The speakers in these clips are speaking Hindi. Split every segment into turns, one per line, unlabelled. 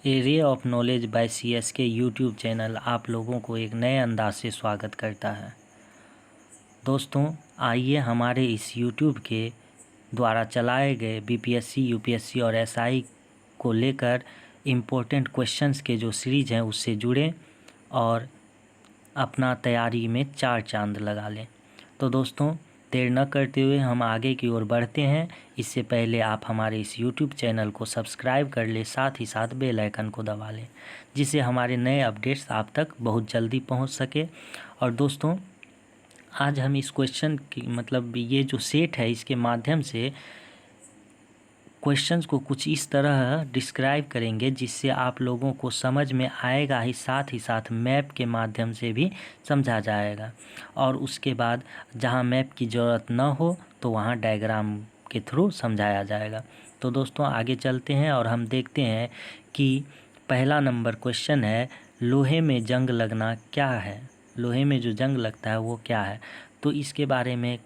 A ray of knowledge by CSK YouTube channel आप लोगों को एक नए अंदाज से स्वागत करता है। दोस्तों, आइए हमारे इस यूट्यूब के द्वारा चलाए गए BPSC, UPSC और SI को लेकर इम्पोर्टेंट क्वेश्चंस के जो सीरीज हैं उससे जुड़ें और अपना तैयारी में चार चांद लगा लें। तो दोस्तों, देर न करते हुए हम आगे की ओर बढ़ते हैं। इससे पहले आप हमारे इस YouTube चैनल को सब्सक्राइब कर लें, साथ ही साथ बेल आइकन को दबा लें, जिससे हमारे नए अपडेट्स आप तक बहुत जल्दी पहुंच सके। और दोस्तों, आज हम इस क्वेश्चन की ये जो सेट है इसके माध्यम से क्वेश्चंस को कुछ इस तरह डिस्क्राइब करेंगे जिससे आप लोगों को समझ में आएगा ही साथ मैप के माध्यम से भी समझा जाएगा। और उसके बाद जहां मैप की ज़रूरत न हो तो वहां डायग्राम के थ्रू समझाया जाएगा। तो दोस्तों, आगे चलते हैं और हम देखते हैं कि पहला नंबर क्वेश्चन है, लोहे में जंग लगना क्या है। लोहे में जो जंग लगता है वो क्या है। तो इसके बारे में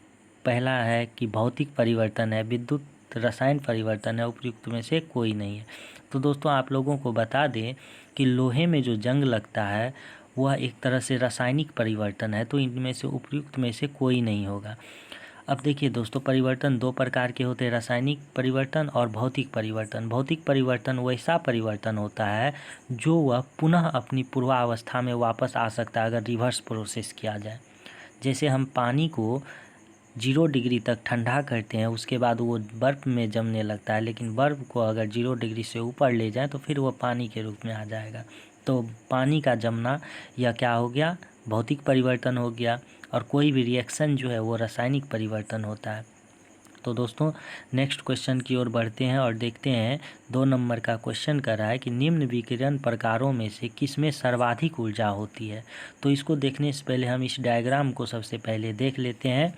पहला है कि भौतिक परिवर्तन है, विद्युत रसायन परिवर्तन है, उपयुक्त में से कोई नहीं है। तो दोस्तों, आप लोगों को बता दें कि लोहे में जो जंग लगता है वह एक तरह से रासायनिक परिवर्तन है, तो इनमें से उपयुक्त में से कोई नहीं होगा। अब देखिए दोस्तों, परिवर्तन दो प्रकार के होते हैं, रासायनिक परिवर्तन और भौतिक परिवर्तन। भौतिक परिवर्तन वैसा परिवर्तन होता है जो वह पुनः अपनी पूर्वावस्था में वापस आ सकता है अगर रिवर्स प्रोसेस किया जाए। जैसे हम पानी को 0 डिग्री तक ठंडा करते हैं, उसके बाद वो बर्फ़ में जमने लगता है, लेकिन बर्फ़ को अगर 0 डिग्री से ऊपर ले जाएं तो फिर वो पानी के रूप में आ जाएगा। तो पानी का जमना यह क्या हो गया, भौतिक परिवर्तन हो गया। और कोई भी रिएक्शन जो है वो रासायनिक परिवर्तन होता है। तो दोस्तों, नेक्स्ट क्वेश्चन की ओर बढ़ते हैं और देखते हैं 2 नंबर का क्वेश्चन कर रहा है कि निम्न विकिरण प्रकारों में से किसमें सर्वाधिक ऊर्जा होती है। तो इसको देखने से पहले हम इस डायग्राम को सबसे पहले देख लेते हैं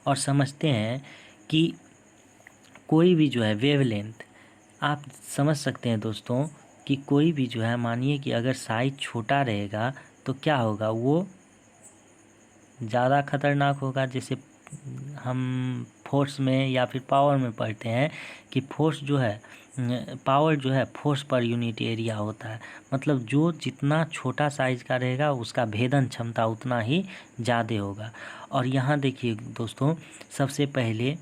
और समझते हैं कि कोई भी जो है वेवलेंथ, आप समझ सकते हैं दोस्तों कि कोई भी जो है, मानिए कि अगर साइज छोटा रहेगा तो क्या होगा, वो ज़्यादा खतरनाक होगा। जैसे हम फोर्स में या फिर पावर में पढ़ते हैं कि फोर्स जो है, पावर जो है फोर्स पर यूनिट एरिया होता है। मतलब जो जितना छोटा साइज का रहेगा उसका भेदन क्षमता उतना ही ज़्यादा होगा। और यहाँ देखिए दोस्तों, सबसे पहले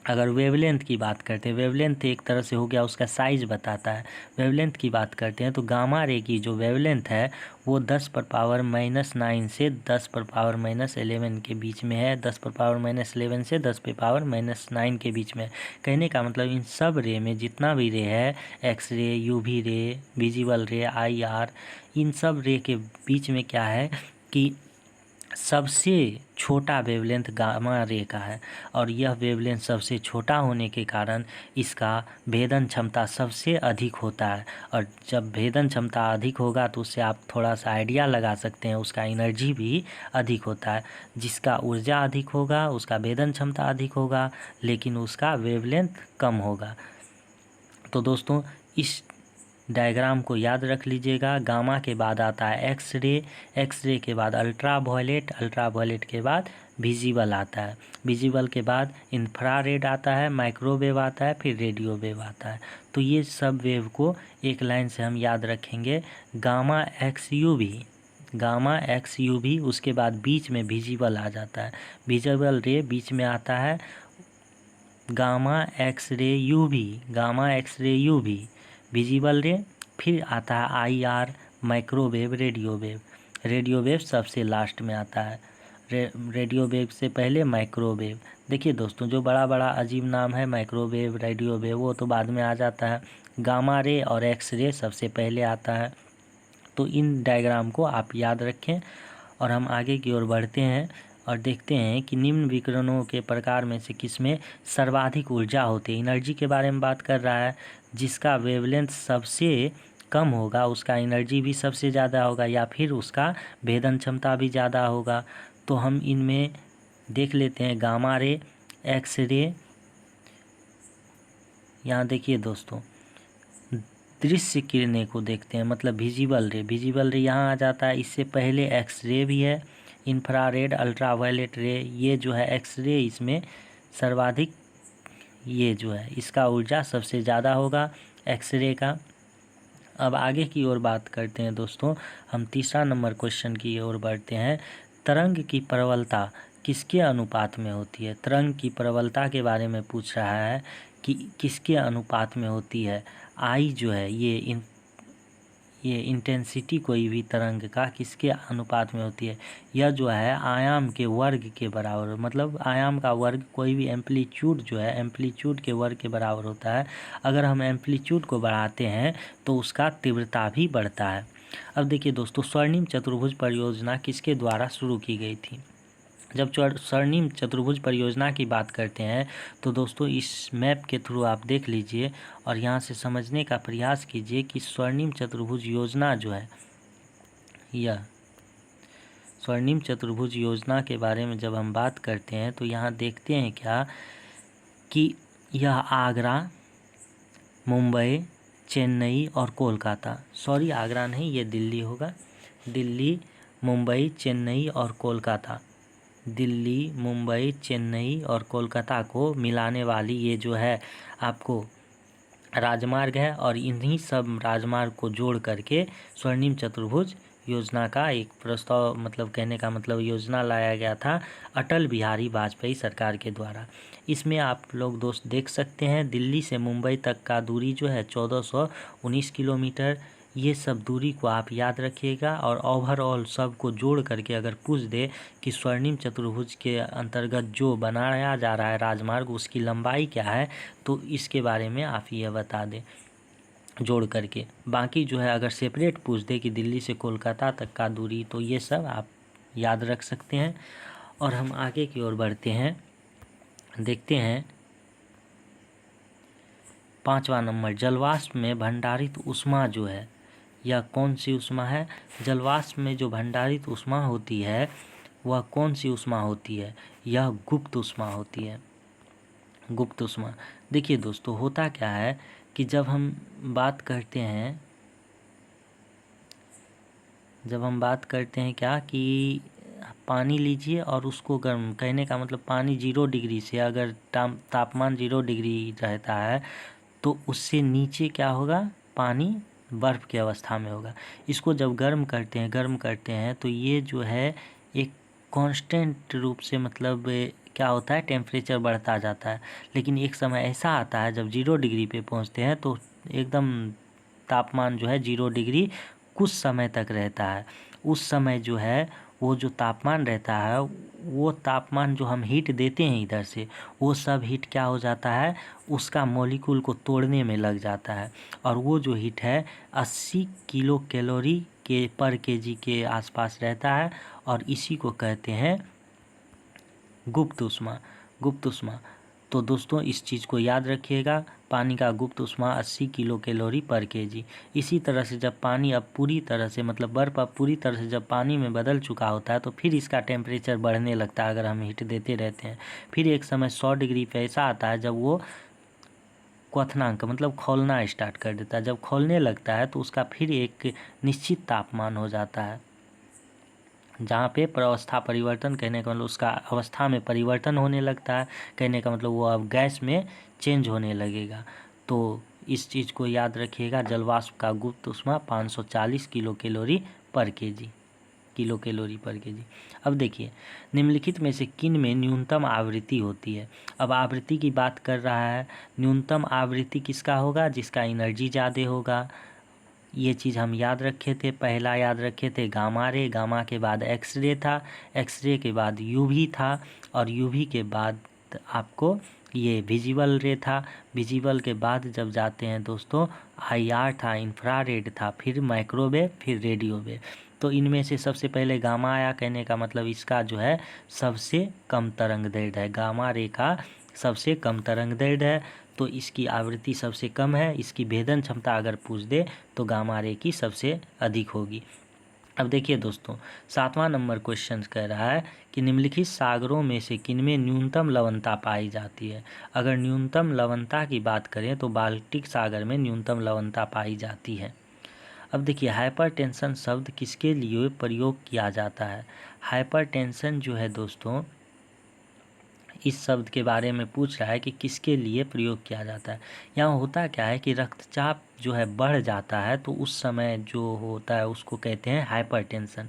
अगर वेवलेंथ की बात करते हैं, वेवलेंथ एक तरह से हो गया, उसका साइज बताता है। वेवलेंथ की बात करते हैं तो गामा रे की जो वेवलेंथ है वो 10⁻⁻9 से 10⁻⁻11 के बीच में है। 10⁻⁻11 से 10⁻⁻9 के बीच में। कहने का मतलब इन सब रे में जितना भी रे है, एक्स रे, UV रे, विजिबल रे, IR, इन सब रे के बीच में क्या है कि सबसे छोटा वेवलेंथ गामा रे का है। और यह वेवलेंथ सबसे छोटा होने के कारण इसका भेदन क्षमता सबसे अधिक होता है। और जब भेदन क्षमता अधिक होगा तो उससे आप थोड़ा सा आइडिया लगा सकते हैं, उसका एनर्जी भी अधिक होता है। जिसका ऊर्जा अधिक होगा उसका भेदन क्षमता अधिक होगा, लेकिन उसका वेवलेंथ कम होगा। तो दोस्तों, इस डायग्राम को याद रख लीजिएगा। गामा के बाद आता है एक्स रे, एक्स रे के बाद अल्ट्रा वायलेट, अल्ट्रा वायलेट के बाद विजिबल आता है, विजिबल के बाद इंफ्रारेड आता है, माइक्रोवेव आता है, फिर रेडियो वेव आता है। तो ये सब वेव को एक लाइन से हम याद रखेंगे, gamma X U V, gamma X U V. उसके बाद बीच में विजिबल आ जाता है, विजिबल रे बीच में आता है, gamma X ray U V, gamma X ray U V, visible ray, फिर आता है IR, microwave, radio wave. Radio wave सबसे लास्ट में आता है, रेडियो वेव से पहले माइक्रोवेव। देखिए दोस्तों, जो बड़ा बड़ा अजीब नाम है, माइक्रोवेव, रेडियो वेव, वो तो बाद में आ जाता है। गामा रे और एक्स रे सबसे पहले आता है। तो इन डायग्राम को आप याद रखें और हम आगे की ओर बढ़ते हैं और देखते हैं कि निम्न विकिरणों के प्रकार में से किसमें सर्वाधिक ऊर्जा होती है। एनर्जी के बारे में बात कर रहा है, जिसका वेवलेंथ सबसे कम होगा उसका एनर्जी भी सबसे ज़्यादा होगा, या फिर उसका भेदन क्षमता भी ज़्यादा होगा। तो हम इनमें देख लेते हैं, गामा रे, एक्स रे। यहाँ देखिए दोस्तों, दृश्य किरणें को देखते हैं, मतलब विजिबल रे, विजिबल रे यहाँ आ जाता है। इससे पहले एक्स रे भी है, इंफ्रारेड, अल्ट्रा वायलेट रे। ये जो है एक्स रे, इसमें सर्वाधिक, ये जो है इसका ऊर्जा सबसे ज़्यादा होगा एक्स रे का। अब आगे की ओर बात करते हैं दोस्तों, हम तीसरा नंबर क्वेश्चन की ओर बढ़ते हैं। तरंग की प्रबलता किसके अनुपात में होती है? तरंग की प्रबलता के बारे में पूछ रहा है कि किसके अनुपात में होती है। आई जो है ये इंटेंसिटी कोई भी तरंग का किसके अनुपात में होती है? यह जो है आयाम के वर्ग के बराबर, मतलब आयाम का वर्ग कोई भी एम्पलीट्यूड जो है एम्पलीट्यूड के वर्ग के बराबर होता है। अगर हम एम्पलीट्यूड को बढ़ाते हैं तो उसका तीव्रता भी बढ़ता है। अब देखिए दोस्तों, स्वर्णिम चतुर्भुज परियोजना किसके द्वारा शुरू की गई थी? जब स्वर्णिम चतुर्भुज परियोजना की बात करते हैं तो दोस्तों इस मैप के थ्रू आप देख लीजिए और यहाँ से समझने का प्रयास कीजिए कि स्वर्णिम चतुर्भुज योजना जो है, यह स्वर्णिम चतुर्भुज योजना के बारे में जब हम बात करते हैं तो यहाँ देखते हैं क्या कि यह आगरा, मुंबई, चेन्नई और कोलकाता, सॉरी आगरा नहीं, ये दिल्ली होगा, दिल्ली, मुंबई, चेन्नई और कोलकाता, दिल्ली, मुंबई, चेन्नई और कोलकाता को मिलाने वाली ये जो है आपको राजमार्ग है, और इन्हीं सब राजमार्ग को जोड़ करके स्वर्णिम चतुर्भुज योजना का एक प्रस्ताव, मतलब कहने का मतलब योजना लाया गया था अटल बिहारी वाजपेयी सरकार के द्वारा। इसमें आप लोग दोस्त देख सकते हैं दिल्ली से मुंबई तक का दूरी जो है 1419 किलोमीटर। ये सब दूरी को आप याद रखिएगा और ओवरऑल सब को जोड़ करके अगर पूछ दे कि स्वर्णिम चतुर्भुज के अंतर्गत जो बनाया जा रहा है राजमार्ग उसकी लंबाई क्या है, तो इसके बारे में आप ये बता दें जोड़ करके। बाकी जो है अगर सेपरेट पूछ दे कि दिल्ली से कोलकाता तक का दूरी, तो ये सब आप याद रख सकते हैं। और हम आगे की ओर बढ़ते हैं, देखते हैं 5वां नंबर, जलवाष्प में भंडारित ऊष्मा जो है यह कौन सी ऊष्मा है? जलवाष्प में जो भंडारित ऊष्मा होती है वह कौन सी ऊष्मा होती है? यह गुप्त ऊष्मा होती है, गुप्त ऊष्मा। देखिए दोस्तों, होता क्या है कि जब हम बात करते हैं क्या कि पानी लीजिए और उसको गर्म, कहने का मतलब पानी 0 डिग्री से अगर तापमान 0 डिग्री रहता है तो उससे नीचे क्या होगा, पानी बर्फ़ की अवस्था में होगा। इसको जब गर्म करते हैं तो ये जो है एक कांस्टेंट रूप से, मतलब क्या होता है, टेम्परेचर बढ़ता जाता है। लेकिन एक समय ऐसा आता है जब 0 डिग्री पे पहुंचते हैं तो एकदम तापमान जो है 0 डिग्री कुछ समय तक रहता है। उस समय जो है वो जो तापमान रहता है, वो तापमान जो हम हीट देते हैं इधर से, वो सब हीट क्या हो जाता है, उसका मॉलिक्यूल को तोड़ने में लग जाता है। और वो जो हीट है 80 किलो कैलोरी के पर केजी के आसपास रहता है, और इसी को कहते हैं गुप्त ऊष्मा, गुप्त ऊष्मा। तो दोस्तों इस चीज़ को याद रखिएगा, पानी का गुप्त ऊष्मा 80 किलो कैलोरी पर केजी। इसी तरह से जब पानी अब पूरी तरह से, मतलब बर्फ़ अब पूरी तरह से जब पानी में बदल चुका होता है तो फिर इसका टेम्परेचर बढ़ने लगता है अगर हम हीट देते रहते हैं। फिर एक समय 100 डिग्री पे ऐसा आता है जब वो क्वथनांक, मतलब खौलना स्टार्ट कर देता है। जब खौलने लगता है तो उसका फिर एक निश्चित तापमान हो जाता है जहाँ पे अवस्था परिवर्तन, कहने का मतलब उसका अवस्था में परिवर्तन होने लगता है, कहने का मतलब वो अब गैस में चेंज होने लगेगा। तो इस चीज़ को याद रखिएगा, जलवाष्प का गुप्त ऊष्मा 540 किलो कैलोरी पर केजी, किलो कैलोरी पर केजी। अब देखिए, निम्नलिखित में से किन में न्यूनतम आवृत्ति होती है? अब आवृत्ति की बात कर रहा है, न्यूनतम आवृत्ति किसका होगा? जिसका एनर्जी ज़्यादा होगा। ये चीज़ हम याद रखे थे, पहला याद रखे थे गामा रे, गामा के बाद एक्सरे था, एक्सरे के बाद यूवी था, और यूवी के बाद आपको ये विजिबल रे था। विजिबल के बाद जब जाते हैं दोस्तों आईआर था, इंफ्रारेड था, फिर माइक्रोवेव, फिर रेडियोवेव। तो इनमें से सबसे पहले गामा आया, कहने का मतलब इसका जो है सबसे कम तरंग दैर्ध्य है, गामा रे का सबसे कम तरंग दैर्ध्य है, तो इसकी आवृत्ति सबसे कम है। इसकी भेदन क्षमता अगर पूछ दे तो गामा रे की सबसे अधिक होगी। अब देखिए दोस्तों, 7वां नंबर क्वेश्चन कह रहा है कि निम्नलिखित सागरों में से किनमें न्यूनतम लवणता पाई जाती है? अगर न्यूनतम लवणता की बात करें तो बाल्टिक सागर में न्यूनतम लवणता पाई जाती है। अब देखिए, हाइपरटेंशन शब्द किसके लिए प्रयोग किया जाता है? हाइपरटेंशन जो है दोस्तों, इस शब्द के बारे में पूछ रहा है कि किसके लिए प्रयोग किया जाता है। यहाँ होता क्या है कि रक्तचाप जो है बढ़ जाता है तो उस समय जो होता है उसको कहते हैं हाइपरटेंशन।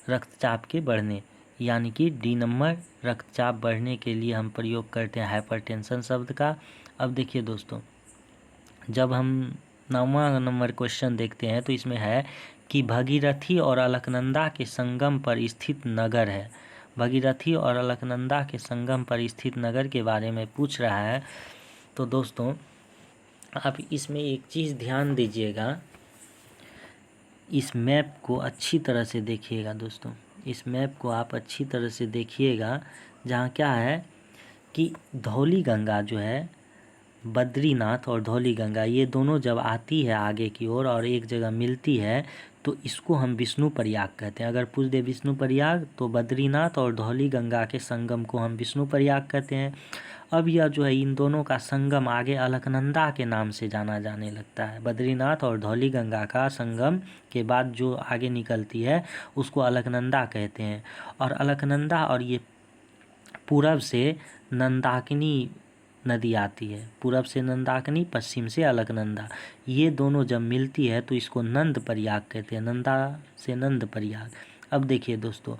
रक्तचाप के बढ़ने यानी कि डी नंबर रक्तचाप बढ़ने के लिए हम प्रयोग करते हैं हाइपरटेंशन शब्द का। अब देखिए दोस्तों, जब हम 9वां नंबर क्वेश्चन देखते हैं तो इसमें है कि भगीरथी और अलकनंदा के संगम पर स्थित नगर है। भगीरथी और अलकनंदा के संगम पर स्थित नगर के बारे में पूछ रहा है। तो दोस्तों आप इसमें एक चीज़ ध्यान दीजिएगा, इस मैप को अच्छी तरह से देखिएगा दोस्तों, इस मैप को आप अच्छी तरह से देखिएगा, जहाँ क्या है कि धौली गंगा जो है, बद्रीनाथ और धौली गंगा ये दोनों जब आती है आगे की ओर और एक जगह मिलती है तो इसको हम विष्णु प्रयाग कहते हैं। अगर पूछ दे विष्णु प्रयाग तो बद्रीनाथ और धौली गंगा के संगम को हम विष्णु प्रयाग कहते हैं। अब यह जो है इन दोनों का संगम आगे अलकनंदा के नाम से जाना जाने लगता है। बद्रीनाथ और धौली गंगा का संगम के बाद जो आगे निकलती है उसको अलकनंदा कहते हैं। और अलकनंदा और ये पूरब से नंदाकिनी नदी आती है, पूरब से नंदाकिनी, पश्चिम से अलकनंदा, ये दोनों जब मिलती है तो इसको नंद प्रयाग कहते हैं, नंदा से नंद प्रयाग। अब देखिए दोस्तों,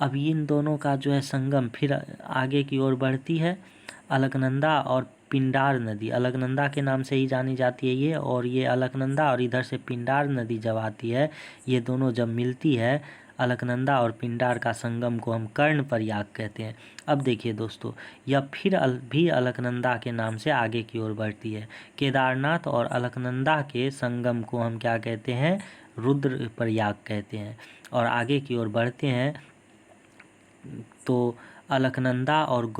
अब इन दोनों का जो है संगम फिर आगे की ओर बढ़ती है। अलकनंदा और पिंडार नदी, अलकनंदा के नाम से ही जानी जाती है ये, और ये अलकनंदा और इधर से पिंडार नदी जब आती है, ये दोनों जब मिलती है, अलकनंदा और पिंडार का संगम को हम कर्ण प्रयाग कहते हैं। अब देखिए दोस्तों, यह फिर भी अलकनंदा के नाम से आगे की ओर बढ़ती है। केदारनाथ और अलकनंदा के संगम को हम क्या कहते हैं, रुद्र प्रयाग कहते हैं। और आगे की ओर बढ़ते हैं तो अलकनंदा और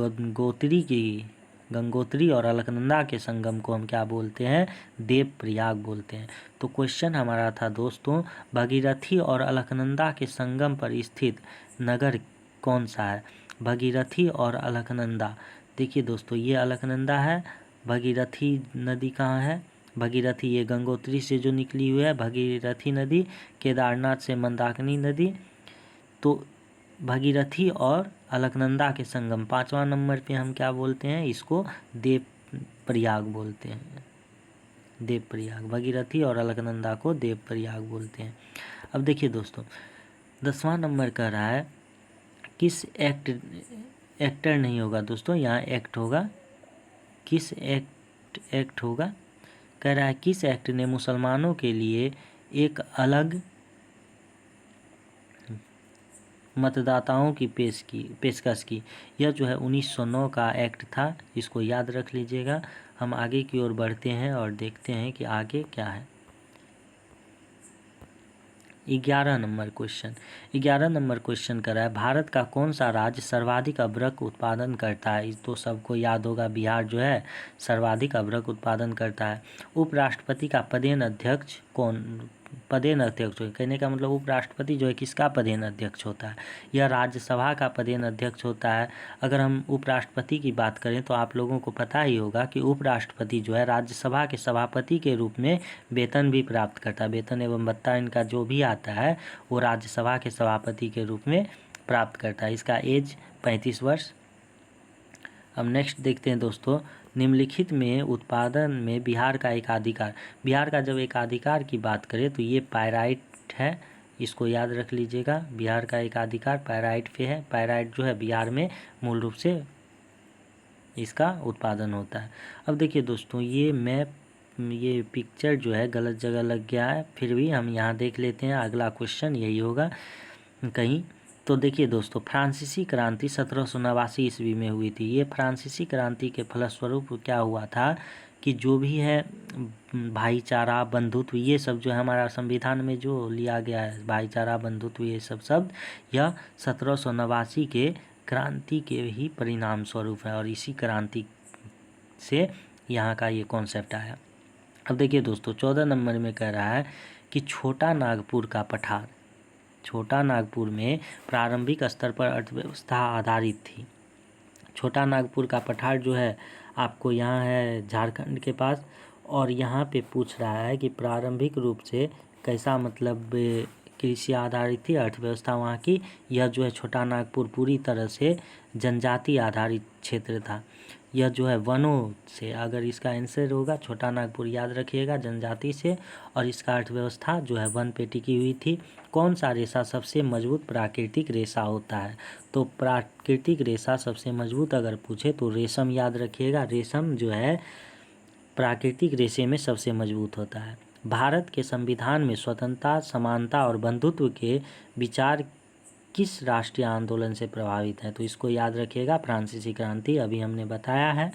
गंगोत्री और अलकनंदा के संगम को हम क्या बोलते हैं, देव प्रयाग बोलते हैं। तो क्वेश्चन हमारा था दोस्तों, भगीरथी और अलकनंदा के संगम पर स्थित नगर कौन सा है। भगीरथी और अलकनंदा, देखिए दोस्तों ये अलकनंदा है, भगीरथी नदी कहाँ है, भगीरथी ये गंगोत्री से जो निकली हुई है भगीरथी नदी, केदारनाथ से मंदाकिनी नदी, तो भगीरथी और अलकनंदा के संगम 5वां नंबर पे हम क्या बोलते हैं, इसको देव प्रयाग बोलते हैं, देव प्रयाग। भगीरथी और अलकनंदा को देव प्रयाग बोलते हैं। अब देखिए दोस्तों 10वां नंबर कह रहा है किस एक्टर नहीं होगा दोस्तों, यहाँ एक्ट होगा, किस एक्ट होगा, कह रहा है किस एक्ट ने मुसलमानों के लिए एक अलग मतदाताओं की पेशकश की। यह जो है 1909 का एक्ट था, इसको याद रख लीजिएगा। हम आगे की ओर बढ़ते हैं और देखते हैं कि आगे क्या है। 11 नंबर क्वेश्चन, 11 नंबर क्वेश्चन कर रहा है भारत का कौन सा राज्य सर्वाधिक अभ्रक उत्पादन करता है। इस तो सबको याद होगा, बिहार जो है सर्वाधिक अभ्रक उत्पादन करता है। उपराष्ट्रपति का पदेन अध्यक्ष कौन, पदेन अध्यक्ष कहने का मतलब उपराष्ट्रपति जो है किसका पदेन अध्यक्ष होता है, यह राज्यसभा का पदेन अध्यक्ष होता है। अगर हम उपराष्ट्रपति की बात करें तो आप लोगों को पता ही होगा कि उपराष्ट्रपति जो है राज्यसभा के सभापति के रूप में वेतन भी प्राप्त करता है, वेतन एवं भत्ता इनका जो भी आता है वो राज्यसभा के सभापति के रूप में प्राप्त करता है। इसका एज 35 वर्ष। अब नेक्स्ट देखते हैं दोस्तों, निम्नलिखित में उत्पादन में बिहार का एकाधिकार, बिहार का जब एकाधिकार की बात करें तो ये पायराइट है, इसको याद रख लीजिएगा। बिहार का एकाधिकार पायराइट पे है, पायराइट जो है बिहार में मूल रूप से इसका उत्पादन होता है। अब देखिए दोस्तों ये मैप, ये पिक्चर जो है गलत जगह लग गया है, फिर भी हम यहाँ देख लेते हैं, अगला क्वेश्चन यही होगा कहीं। तो देखिए दोस्तों फ्रांसीसी क्रांति 1789 ईस्वी में हुई थी। ये फ्रांसीसी क्रांति के फलस्वरूप क्या हुआ था कि जो भी है भाईचारा, बंधुत्व, ये सब जो है हमारा संविधान में जो लिया गया है, भाईचारा, बंधुत्व, ये सब शब्द यह 1789 के क्रांति के ही परिणाम स्वरूप है और इसी क्रांति से यहाँ का ये कॉन्सेप्ट आया। अब देखिए दोस्तों 14 नंबर में कह रहा है कि छोटा नागपुर का पठार, छोटा नागपुर में प्रारंभिक स्तर पर अर्थव्यवस्था आधारित थी। छोटा नागपुर का पठार जो है आपको यहाँ है झारखंड के पास, और यहाँ पे पूछ रहा है कि प्रारंभिक रूप से कैसा, मतलब कृषि आधारित थी अर्थव्यवस्था वहाँ की। यह जो है छोटा नागपुर पूरी तरह से जनजाति आधारित क्षेत्र था। यह जो है वनों से, अगर इसका आंसर होगा छोटा नागपुर, याद रखिएगा, जनजाति से। और इसका अर्थव्यवस्था जो है वन पे टिकी हुई थी। कौन सा रेशा सबसे मजबूत प्राकृतिक रेशा होता है? तो प्राकृतिक रेशा सबसे मजबूत अगर पूछे तो रेशम याद रखिएगा। रेशम जो है प्राकृतिक रेशे में सबसे मजबूत होता है। भारत के संविधान में स्वतंत्रता, समानता और बंधुत्व के विचार किस राष्ट्रीय आंदोलन से प्रभावित है? तो इसको याद रखिएगा, फ्रांसीसी क्रांति। अभी हमने बताया है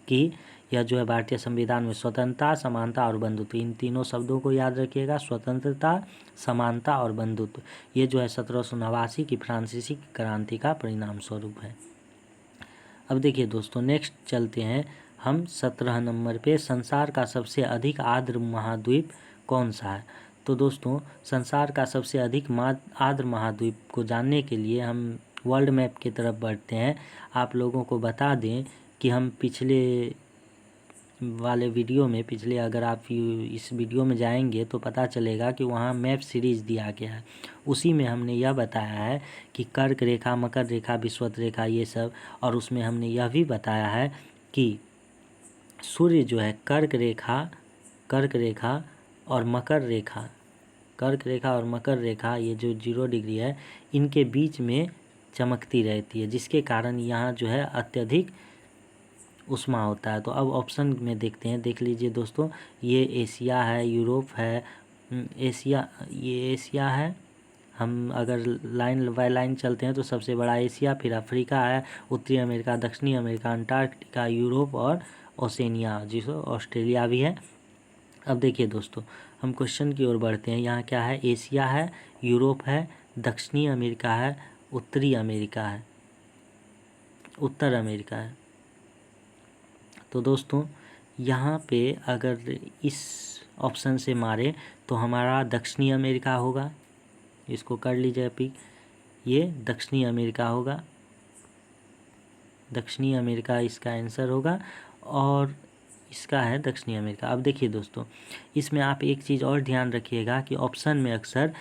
कि यह जो है भारतीय संविधान में स्वतंत्रता, समानता और बंधुत्व, इन तीनों शब्दों को याद रखिएगा, स्वतंत्रता, समानता और बंधुत्व। ये जो है 1789 की फ्रांसीसी क्रांति का परिणाम स्वरूप है। अब देखिए दोस्तों, नेक्स्ट चलते हैं हम 17 नंबर पे। संसार का सबसे अधिक आर्द्र महाद्वीप कौन सा है? तो दोस्तों, संसार का सबसे अधिक आर्द्र महाद्वीप को जानने के लिए हम वर्ल्ड मैप की तरफ बढ़ते हैं। आप लोगों को बता दें कि हम पिछले वाले वीडियो में, अगर आप इस वीडियो में जाएंगे तो पता चलेगा कि वहाँ मैप सीरीज़ दिया गया है। उसी में हमने यह बताया है कि कर्क रेखा, मकर रेखा, विषुवत रेखा, ये सब। और उसमें हमने यह भी बताया है कि सूर्य जो है कर्क रेखा और मकर रेखा, ये जो 0 डिग्री है, इनके बीच में चमकती रहती है, जिसके कारण यहाँ जो है अत्यधिक उष्मा होता है। तो अब ऑप्शन में देखते हैं, देख लीजिए दोस्तों, ये एशिया है, यूरोप है, ये एशिया है। हम अगर लाइन बाय लाइन चलते हैं तो सबसे बड़ा एशिया, फिर अफ्रीका है, उत्तरी अमेरिका, दक्षिणी अमेरिका, अंटार्कटिका, यूरोप और ओसेनिया, जिसको ऑस्ट्रेलिया भी है। अब देखिए दोस्तों, हम क्वेश्चन की ओर बढ़ते हैं। यहाँ क्या है? एशिया है, यूरोप है, दक्षिणी अमेरिका है, उत्तर अमेरिका है। तो दोस्तों, यहाँ पे अगर इस ऑप्शन से मारे तो हमारा दक्षिणी अमेरिका होगा। इसको कर लीजिए पिक, ये दक्षिणी अमेरिका होगा, दक्षिणी अमेरिका इसका आंसर होगा, और इसका है दक्षिणी अमेरिका। अब देखिए दोस्तों, इसमें आप एक चीज़ और ध्यान रखिएगा कि ऑप्शन में अक्सर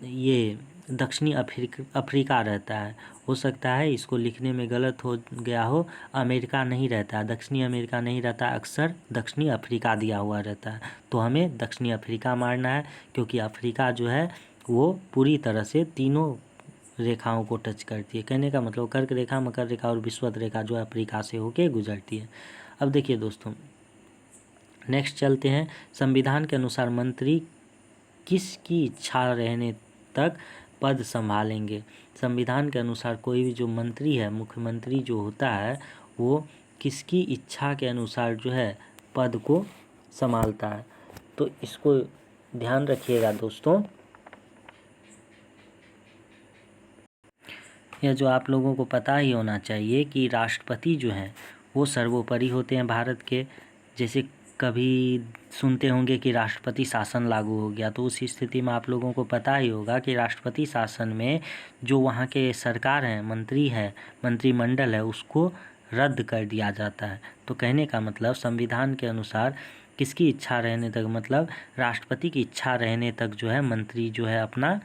ये दक्षिणी अफ्रीका रहता है। हो सकता है इसको लिखने में गलत हो गया हो, अमेरिका नहीं रहता है, दक्षिणी अमेरिका नहीं रहता, अक्सर दक्षिणी अफ्रीका दिया हुआ रहता है। तो हमें दक्षिणी अफ्रीका मारना है, क्योंकि अफ्रीका जो है वो पूरी तरह से तीनों रेखाओं को टच करती है। कहने का मतलब कर्क रेखा, मकर रेखा और विषुवत रेखा जो अफ्रीका से होके गुजरती है। अब देखिए दोस्तों, नेक्स्ट चलते हैं। संविधान के अनुसार मंत्री किसकी इच्छा रहने तक पद संभालेंगे? संविधान के अनुसार कोई भी जो मंत्री है, मुख्यमंत्री जो होता है, वो किसकी इच्छा के अनुसार जो है पद को संभालता है? तो इसको ध्यान रखिएगा दोस्तों। यह जो आप लोगों को पता ही होना चाहिए कि राष्ट्रपति जो हैं वो सर्वोपरि होते हैं भारत के। जैसे कभी सुनते होंगे कि राष्ट्रपति शासन लागू हो गया, तो उस स्थिति में आप लोगों को पता ही होगा कि राष्ट्रपति शासन में जो वहाँ के सरकार हैं, मंत्रिमंडल है, उसको रद्द कर दिया जाता है। तो कहने का मतलब संविधान के अनुसार किसकी इच्छा रहने तक, मतलब राष्ट्रपति की इच्छा रहने तक जो है मंत्री जो है अपना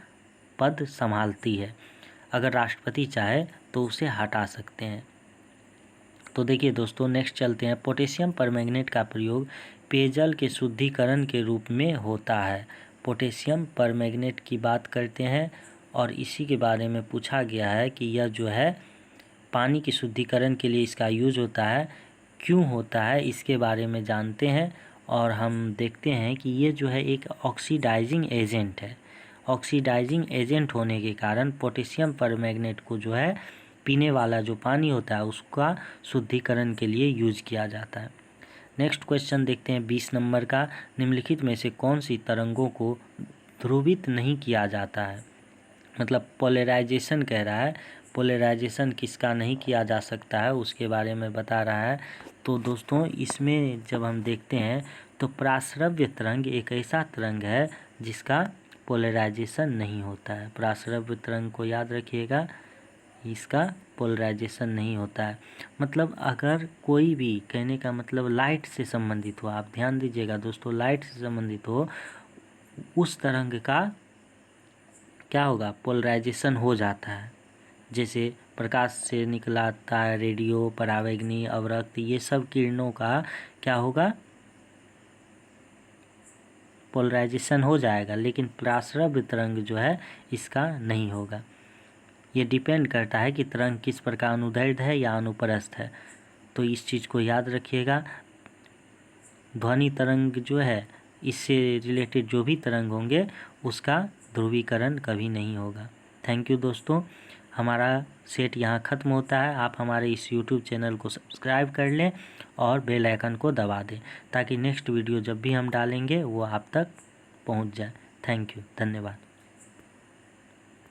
पद संभालती है। अगर राष्ट्रपति चाहे तो उसे हटा सकते हैं। तो देखिए दोस्तों, नेक्स्ट चलते हैं। पोटेशियम परमैंगनेट का प्रयोग पेयजल के शुद्धिकरण के रूप में होता है। पोटेशियम परमैंगनेट की बात करते हैं, और इसी के बारे में पूछा गया है कि यह जो है पानी की शुद्धिकरण के लिए इसका यूज होता है। क्यों होता है इसके बारे में जानते हैं, और हम देखते हैं कि ये जो है एक ऑक्सीडाइजिंग एजेंट है। ऑक्सीडाइजिंग एजेंट होने के कारण पोटेशियम परमैंगनेट को जो है पीने वाला जो पानी होता है उसका शुद्धिकरण के लिए यूज किया जाता है। नेक्स्ट क्वेश्चन देखते हैं 20 नंबर का। निम्नलिखित में से कौन सी तरंगों को ध्रुवित नहीं किया जाता है? मतलब पोलराइजेशन कह रहा है, पोलराइजेशन किसका नहीं किया जा सकता है उसके बारे में बता रहा है। तो दोस्तों, इसमें जब हम देखते हैं तो प्राश्रव्य तरंग एक ऐसा तरंग है जिसका पोलराइजेशन नहीं होता है। प्राश्रव्य तरंग को याद रखिएगा, इसका पोलराइजेशन नहीं होता है। मतलब अगर कोई भी, कहने का मतलब लाइट से संबंधित हो, आप ध्यान दीजिएगा दोस्तों, लाइट से संबंधित हो, उस तरंग का क्या होगा, पोलराइजेशन हो जाता है। जैसे प्रकाश से निकलाता है रेडियो, परावैंगनी, अवरक्त, ये सब किरणों का क्या होगा, पोलराइजेशन हो जाएगा, लेकिन पराश्रव्य तरंग जो है इसका नहीं होगा। ये डिपेंड करता है कि तरंग किस प्रकार अनुदैर्ध्य है या अनुप्रस्थ है। तो इस चीज़ को याद रखिएगा। ध्वनि तरंग जो है, इससे रिलेटेड जो भी तरंग होंगे उसका ध्रुवीकरण कभी नहीं होगा। थैंक यू दोस्तों। हमारा सेट यहाँ ख़त्म होता है। आप हमारे इस यूट्यूब चैनल को सब्सक्राइब कर लें और बेल आइकन को दबा दें, ताकि नेक्स्ट वीडियो जब भी हम डालेंगे वो आप तक पहुँच जाए। थैंक यू, धन्यवाद।